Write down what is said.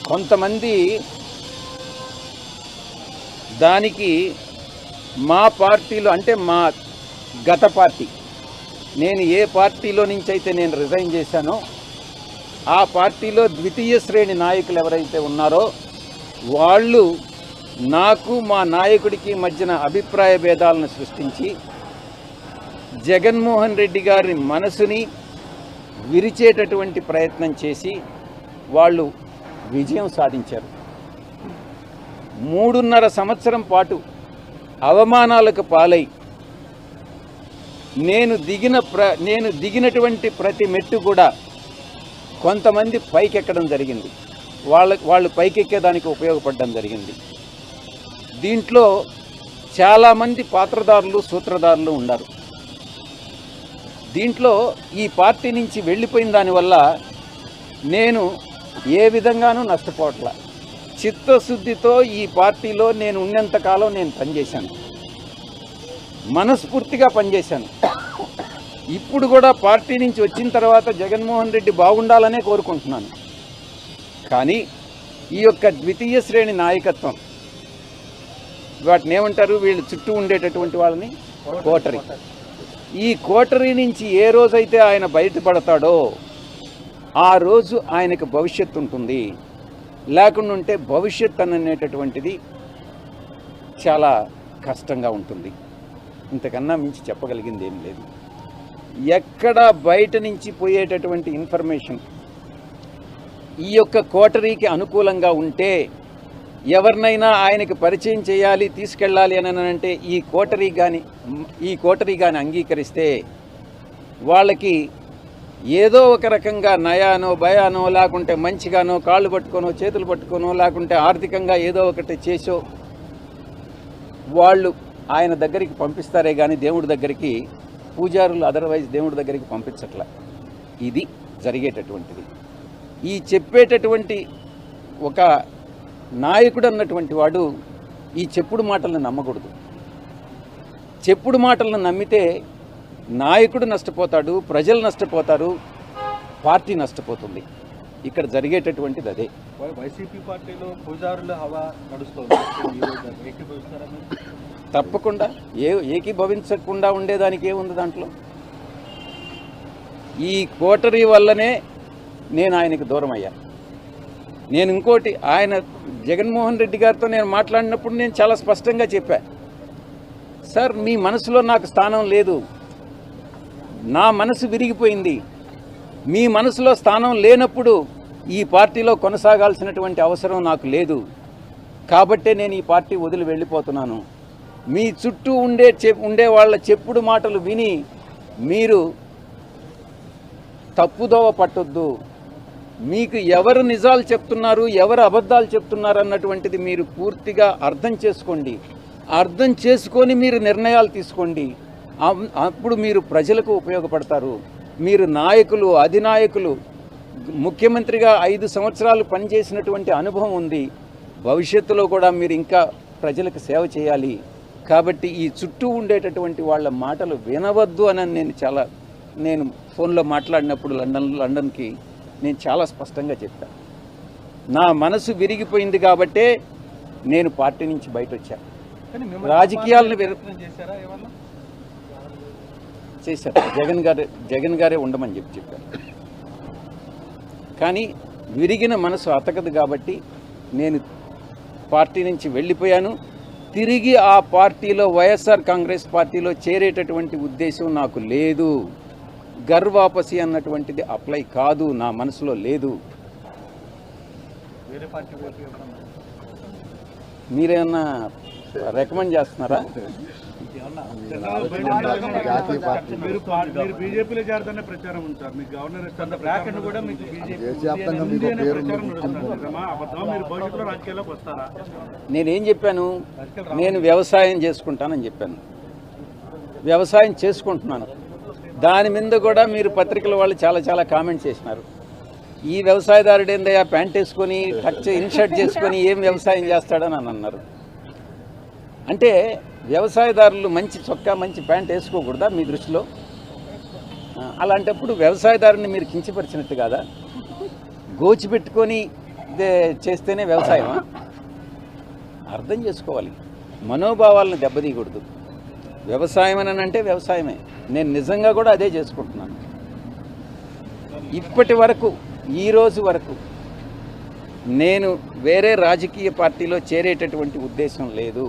కొంతమంది దానికి మా పార్టీలో అంటే మా గత పార్టీ, నేను ఏ పార్టీలో నుంచి అయితే నేను రిజైన్ చేశానో ఆ పార్టీలో ద్వితీయ శ్రేణి నాయకులు ఎవరైతే ఉన్నారో వాళ్ళు నాకు మా నాయకుడికి మధ్యన అభిప్రాయ భేదాలను సృష్టించి జగన్మోహన్ రెడ్డి గారి మనసుని విరిచేటటువంటి ప్రయత్నం చేసి వాళ్ళు విజయం సాధించారు. 3.5 సంవత్సరం పాటు అవమానాలకు పాలై నేను దిగినటువంటి ప్రతి మెట్టు కూడా కొంతమంది పైకెక్కడం జరిగింది, వాళ్ళు పైకెక్కేదానికి ఉపయోగపడడం జరిగింది. దీంట్లో చాలామంది పాత్రదారులు సూత్రధారులు ఉన్నారు. దీంట్లో ఈ పార్టీ నుంచి వెళ్ళిపోయిన దానివల్ల నేను ఏ విధంగానూ నష్టపోవట్లా. చిత్తశుద్ధితో ఈ పార్టీలో నేను ఉన్నంతకాలం నేను పనిచేశాను, మనస్ఫూర్తిగా పనిచేశాను. ఇప్పుడు కూడా పార్టీ నుంచి వచ్చిన తర్వాత జగన్మోహన్ రెడ్డి బాగుండాలనే కోరుకుంటున్నాను. కానీ ఈ యొక్క ద్వితీయ శ్రేణి నాయకత్వం, వాటిని ఏమంటారు, వీళ్ళు చుట్టూ ఉండేటటువంటి వాళ్ళని కోటరీ. ఈ కోటరీ నుంచి ఏ రోజైతే ఆయన బయటపడతాడో ఆ రోజు ఆయనకు భవిష్యత్తు ఉంటుంది. లేకుండా ఉంటే భవిష్యత్ అనేటటువంటిది చాలా కష్టంగా ఉంటుంది. ఇంతకన్నా మించి చెప్పగలిగింది ఏం లేదు. ఎక్కడ బయట నుంచి పోయేటటువంటి ఇన్ఫర్మేషన్ ఈ యొక్క కోటరీకి అనుకూలంగా ఉంటే, ఎవరినైనా ఆయనకి పరిచయం చేయాలి తీసుకెళ్ళాలి అని అంటే ఈ కోటరీ కానీ అంగీకరిస్తే వాళ్ళకి ఏదో ఒక రకంగా నయానో భయానో లేకుంటే మంచిగానో కాళ్ళు పట్టుకోనో చేతులు పట్టుకోనో లేకుంటే ఆర్థికంగా ఏదో ఒకటి చేసో వాళ్ళు ఆయన దగ్గరికి పంపిస్తారే కానీ దేవుడి దగ్గరికి పూజారులు అదర్వైజ్ దేవుడి దగ్గరికి పంపించట్ల. ఇది జరిగేటటువంటిది. ఈ చెప్పేటటువంటి ఒక నాయకుడు అన్నటువంటి వాడు ఈ చెప్పుడు మాటలను నమ్మకూడదు. చెప్పుడు మాటలను నమ్మితే నాయకుడు నష్టపోతాడు, ప్రజలు నష్టపోతారు, పార్టీ నష్టపోతుంది. ఇక్కడ జరిగేటటువంటిది అదే. వైసీపీ పార్టీలో పూజారుల హవా నడుస్తుంది, తప్పకుండా ఏకీభవించకుండా ఉండేదానికి ఏముంది దాంట్లో. ఈ కోటరీ వల్లనే నేను ఆయనకు దూరం అయ్యాను. నేను ఇంకోటి, ఆయన జగన్మోహన్ రెడ్డి గారితో నేను మాట్లాడినప్పుడు నేను చాలా స్పష్టంగా చెప్పా, సార్ మీ మనసులో నాకు స్థానం లేదు, నా మనసు విరిగిపోయింది. మీ మనసులో స్థానం లేనప్పుడు ఈ పార్టీలో కొనసాగాల్సినటువంటి అవసరం నాకు లేదు. కాబట్టే నేను ఈ పార్టీ వదిలి వెళ్ళిపోతున్నాను. మీ చుట్టూ ఉండే వాళ్ళ చెప్పుడు మాటలు విని మీరు తప్పుదోవ పట్టొద్దు. మీకు ఎవరు నిజాలు చెప్తున్నారు, ఎవరు అబద్ధాలు చెప్తున్నారు అన్నటువంటిది మీరు పూర్తిగా అర్థం చేసుకోండి. అర్థం చేసుకొని మీరు నిర్ణయాలు తీసుకోండి. అప్పుడు మీరు ప్రజలకు ఉపయోగపడతారు. మీరు నాయకులు, అధినాయకులు, ముఖ్యమంత్రిగా 5 సంవత్సరాలు పనిచేసినటువంటి అనుభవం ఉంది. భవిష్యత్తులో కూడా మీరు ఇంకా ప్రజలకు సేవ చేయాలి. కాబట్టి ఈ చుట్టూ ఉండేటటువంటి వాళ్ళ మాటలు వినవద్దు అని నేను ఫోన్లో మాట్లాడినప్పుడు లండన్కి నేను చాలా స్పష్టంగా చెప్పాను. నా మనసు విరిగిపోయింది కాబట్టే నేను పార్టీ నుంచి బయట వచ్చాను. రాజకీయాలను చేశారు. జగన్ గారే ఉండమని చెప్పారు. కానీ విరిగిన మనసు అతకదు కాబట్టి నేను పార్టీ నుంచి వెళ్ళిపోయాను. తిరిగి ఆ పార్టీలో వైఎస్ఆర్ కాంగ్రెస్ పార్టీలో చేరేటటువంటి ఉద్దేశం నాకు లేదు. గర్వాపసి అన్నటువంటిది అప్లై కాదు, నా మనసులో లేదు. మీరేమన్నా రికమెండ్ చేస్తున్నారా? నేనేం చెప్పాను? నేను వ్యవసాయం చేసుకుంటానని చెప్పాను. వ్యవసాయం చేసుకుంటున్నాను. దాని మీద కూడా మీరు పత్రికల వాళ్ళు చాలా కామెంట్స్ చేసినారు. ఈ వ్యవసాయదారుడు ఏందయ్యా ప్యాంట్ వేసుకొని టచ్ ఇన్షర్ట్ చేసుకొని ఏం వ్యవసాయం చేస్తాడని అని అన్నారు. అంటే వ్యవసాయదారులు మంచి చొక్కా మంచి ప్యాంట్ వేసుకోకూడదా మీ దృష్టిలో? అలాంటప్పుడు వ్యవసాయదారుని మీరు కించపరిచినట్టు కాదా? గోచి పెట్టుకొని చేస్తేనే వ్యవసాయమా? అర్థం చేసుకోవాలి, మనోభావాలను దెబ్బతీయకూడదు. వ్యవసాయం అని అంటే వ్యవసాయమే. నేను నిజంగా కూడా అదే చేసుకుంటున్నాను. ఇప్పటి వరకు, ఈ రోజు వరకు నేను వేరే రాజకీయ పార్టీలో చేరేటటువంటి ఉద్దేశం లేదు.